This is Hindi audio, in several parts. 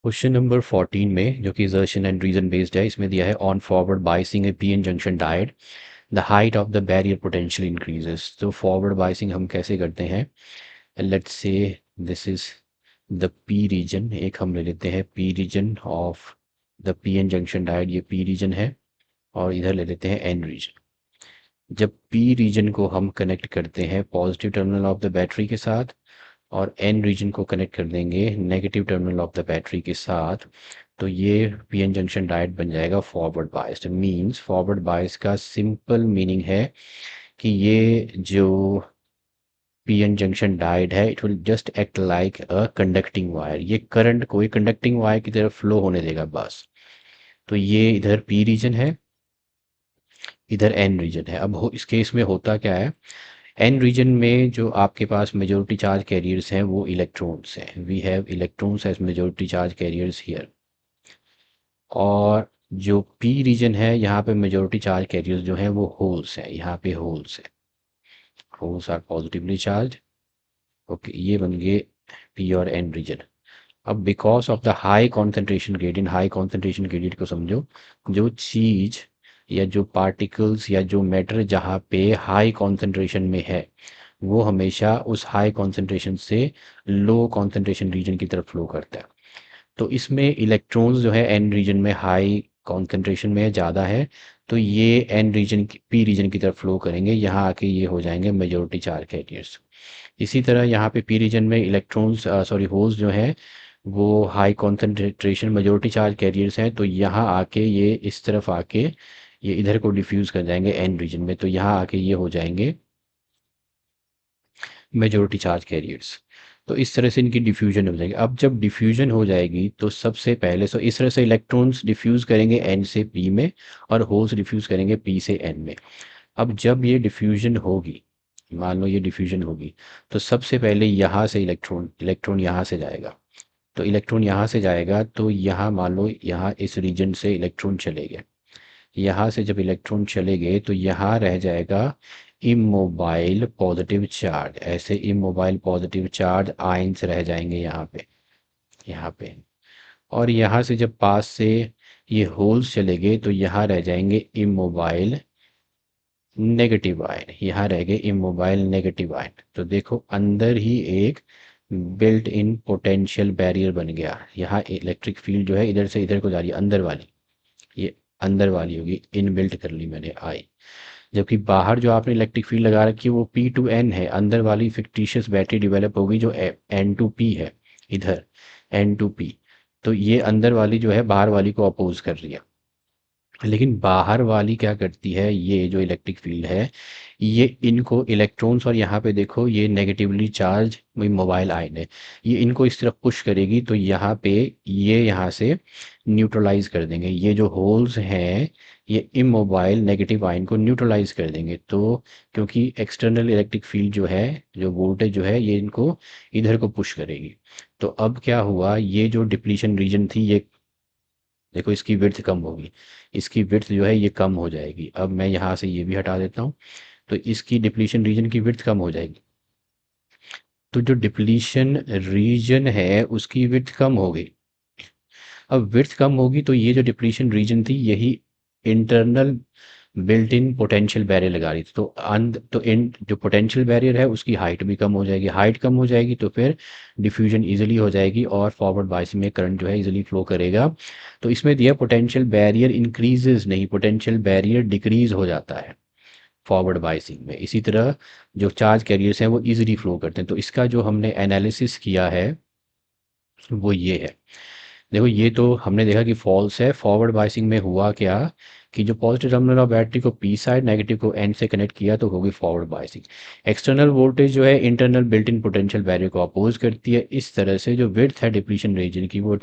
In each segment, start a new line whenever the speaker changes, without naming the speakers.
क्वेश्चन नंबर 14 में जो कि assertion एंड रीजन बेस्ड है, इसमें दिया है on forward biasing A PN junction diode the height of the barrier potential increases. तो फॉरवर्ड बाइसिंग हम कैसे करते हैं? Let's say this is the P region, एक हम ले लेते हैं P region of the PN junction diode, ये पी रीजन है, और इधर ले लेते हैं एन रीजन। जब पी रीजन को हम कनेक्ट करते हैं positive terminal of the battery के साथ और एन रीजन को कनेक्ट कर देंगे negative terminal of the battery के साथ, तो ये पीएन जंक्शन डायोड बन जाएगा forward biased. Means forward bias का सिंपल मीनिंग है कि ये जो पीएन जंक्शन डायोड है it will just act like a conducting wire, ये करंट को एक कंडक्टिंग वायर की तरफ फ्लो होने देगा बस। तो ये इधर पी रीजन है, इधर एन रीजन है। अब इस केस में होता क्या है, एन रीजन में जो आपके पास मेजोरिटी चार्ज कैरियर्स हैं वो इलेक्ट्रॉन्स हैं, we have electrons as majority charge carriers here. और जो पी रीजन है यहाँ पे मेजोरिटी चार्ज कैरियर्स जो हैं वो होल्स हैं, यहाँ पे होल्स हैं, holes are positively charge. Okay, ये बन गए पी और एन रीजन। अब because of the high concentration gradient, high concentration gradient को समझो, जो चीज या जो पार्टिकल्स या जो मैटर जहाँ पे हाई कॉन्सेंट्रेशन में है वो हमेशा उस हाई कॉन्सेंट्रेशन से लो कॉन्सेंट्रेशन रीजन की तरफ फ्लो करता है। तो इसमें इलेक्ट्रॉन्स जो है एन रीजन में हाई कॉन्सेंट्रेशन में ज़्यादा है, तो ये एन रीजन की पी रीजन की तरफ फ्लो करेंगे, यहाँ आके ये हो जाएंगे मेजोरिटी चार्ज कैरियर्स। इसी तरह यहाँ पे पी रीजन में इलेक्ट्रॉन्स सॉरी होल्स जो हैं वो high concentration majority charge carriers हैं, तो यहाँ आके ये इस तरफ आके ये इधर को डिफ्यूज कर जाएंगे एन रीजन में, तो यहाँ आके ये हो जाएंगे मेजोरिटी चार्ज कैरियर्स। तो इस तरह से इनकी डिफ्यूजन हो जाएगी। अब जब डिफ्यूजन हो जाएगी तो सबसे पहले सो इस तरह से इलेक्ट्रॉन्स डिफ्यूज करेंगे एन से पी में और होल्स डिफ्यूज करेंगे पी से एन में। अब जब ये डिफ्यूजन होगी, मान लो ये डिफ्यूजन होगी, तो सबसे पहले यहाँ से इलेक्ट्रॉन इलेक्ट्रॉन यहाँ से जाएगा। तो इलेक्ट्रॉन यहाँ से जाएगा तो यहाँ मान लो यहाँ इस रीजन से इलेक्ट्रॉन चले गए। यहाँ से जब इलेक्ट्रॉन चले गए तो यहाँ रह जाएगा इमोबाइल पॉजिटिव चार्ज, ऐसे इमोबाइल पॉजिटिव चार्ज आयंस रह जाएंगे यहाँ पे। और यहाँ से जब पास से ये होल्स चले गए तो यहाँ रह जाएंगे इमोबाइल नेगेटिव आयन, यहाँ रह गए इमोबाइल नेगेटिव आयन। तो देखो अंदर ही एक बिल्ट इन पोटेंशियल बैरियर बन गया, यहाँ इलेक्ट्रिक फील्ड जो है इधर से इधर को जा रही है, अंदर वाली, ये अंदर वाली होगी, इनबिल्ट कर ली मैंने आई। जबकि बाहर जो आपने इलेक्ट्रिक फील्ड लगा रखी है वो पी टू एन है, अंदर वाली फिक्टिशियस बैटरी डेवलप होगी जो एन टू पी है, इधर एन टू पी। तो ये अंदर वाली जो है बाहर वाली को अपोज कर रही है। लेकिन बाहर वाली क्या करती है, ये जो इलेक्ट्रिक फील्ड है ये इनको इलेक्ट्रॉन्स, और यहाँ पे देखो ये नेगेटिवली चार्ज मोबाइल आयन है, ये इनको इस तरफ पुश करेगी, तो यहाँ पे ये यहाँ से न्यूट्रलाइज कर देंगे, ये जो होल्स हैं ये इमोबाइल नेगेटिव आयन को न्यूट्रलाइज कर देंगे। तो क्योंकि एक्सटर्नल इलेक्ट्रिक फील्ड जो है, जो वोल्टेज जो है ये इनको इधर को पुश करेगी। तो अब क्या हुआ, ये जो डिप्लीशन रीजन थी ये देखो इसकी विड्थ कम होगी, इसकी विड्थ जो है ये कम हो जाएगी। अब मैं यहाँ से ये भी हटा देता हूँ, तो इसकी डिप्लीशन रीजन की विड्थ कम हो जाएगी। तो जो डिप्लीशन रीजन है उसकी विड्थ कम हो गई। अब विड्थ कम होगी तो ये जो डिप्लीशन रीजन थी यही internal built in potential barrier लगा रही थी, तो तो इन जो पोटेंशियल बैरियर है उसकी हाइट भी कम हो जाएगी, हाइट कम हो जाएगी तो फिर डिफ्यूजन इजीली हो जाएगी और फॉरवर्ड बायस में करंट जो है इजीली फ्लो करेगा। तो इसमें दिया पोटेंशियल बैरियर इंक्रीजेज नहीं, पोटेंशियल बैरियर डिक्रीज हो जाता है फॉरवर्ड बायसिंग में। इसी तरह जो चार्ज कैरियर्स हैं वो इजीली फ्लो करते हैं। तो इसका जो हमने एनालिसिस किया है वो ये है। देखो ये तो हमने देखा कि फॉल्स है, फॉरवर्ड बायसिंग में हुआ क्या कि जो पॉजिटिव टर्मिनल ऑफ बैटरी को पी साइड, नेगेटिव को एन से कनेक्ट किया तो होगी फॉरवर्ड बायसिंग। एक्सटर्नल वोल्टेज जो है internal built in potential barrier को अपोज करती है, इस तरह से जो विड्थ है डिप्लीशन रीजन की वो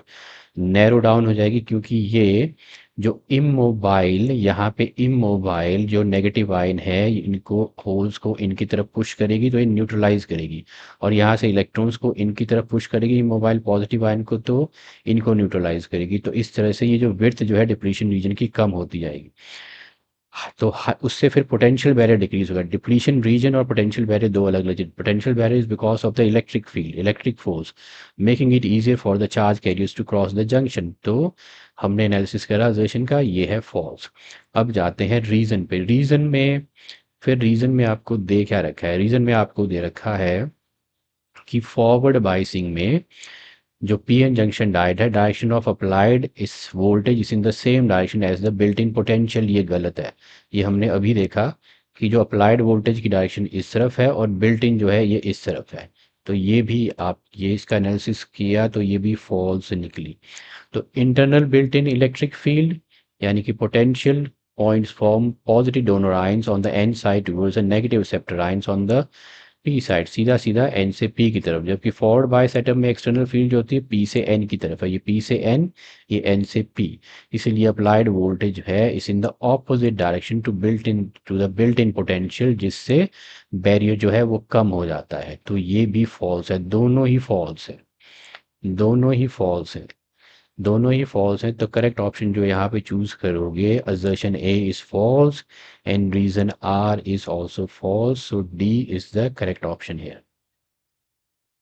नैरो डाउन हो जाएगी, क्योंकि ये जो इमोबाइल यहाँ पे इमोबाइल जो नेगेटिव आयन है इनको होल्स को इनकी तरफ पुश करेगी तो ये न्यूट्रलाइज करेगी, और यहाँ से इलेक्ट्रॉन्स को इनकी तरफ पुश करेगी इमोबाइल पॉजिटिव आयन को, तो इनको न्यूट्रलाइज करेगी। तो इस तरह से ये जो विड्थ जो है डिप्लीशन रीजन की कम होती जाएगी। तो उससे फिर पोटेंशियल बैरियर डिक्रीज होगा। डिप्लीशन रीजन और पोटेंशियल बैरियर दो अलग अलग चीज। Potential barrier is because of the electric field, electric force making it easier for the charge carriers to cross the junction. तो हमने एनालिसिस करा असर्शन का, ये है फॉल्स। अब जाते हैं रीजन पे। रीजन में फिर रीजन में आपको दे क्या रखा है, रीजन में आपको दे रखा है कि फॉरवर्ड बाइसिंग में जो पी एन जंक्शन डायट है, direction of applied is voltage is in the same direction as the built in potential, ये गलत है। ये हमने अभी देखा कि जो अप्लाइड वोल्टेज की डायरेक्शन इस तरफ है और बिल्ट इन जो है ये इस तरफ है। तो ये भी आप ये इसका एनालिसिस किया तो ये भी फॉल्स निकली। तो internal built in electric field यानी कि potential points form positive donor ions on the N side towards and negative receptor ions on the P side, सीधा सीधा एन से पी की तरफ। जबकि फॉरवर्ड बाय सेटअप में एक्सटर्नल फील्ड जो होती है पी से एन की तरफ है, ये पी से एन, ये एन से पी। इसीलिए अप्लाइड वोल्टेज है is in the opposite direction to built in to the built in potential, जिससे बैरियर जो है वो कम हो जाता है। तो ये भी फॉल्स है, दोनों ही फॉल्स है, दोनों ही फॉल्स है, दोनों ही फॉल्स हैं। तो करेक्ट ऑप्शन जो यहाँ पे चूज करोगे, assertion A is false and reason R is also false, so D is the correct option here.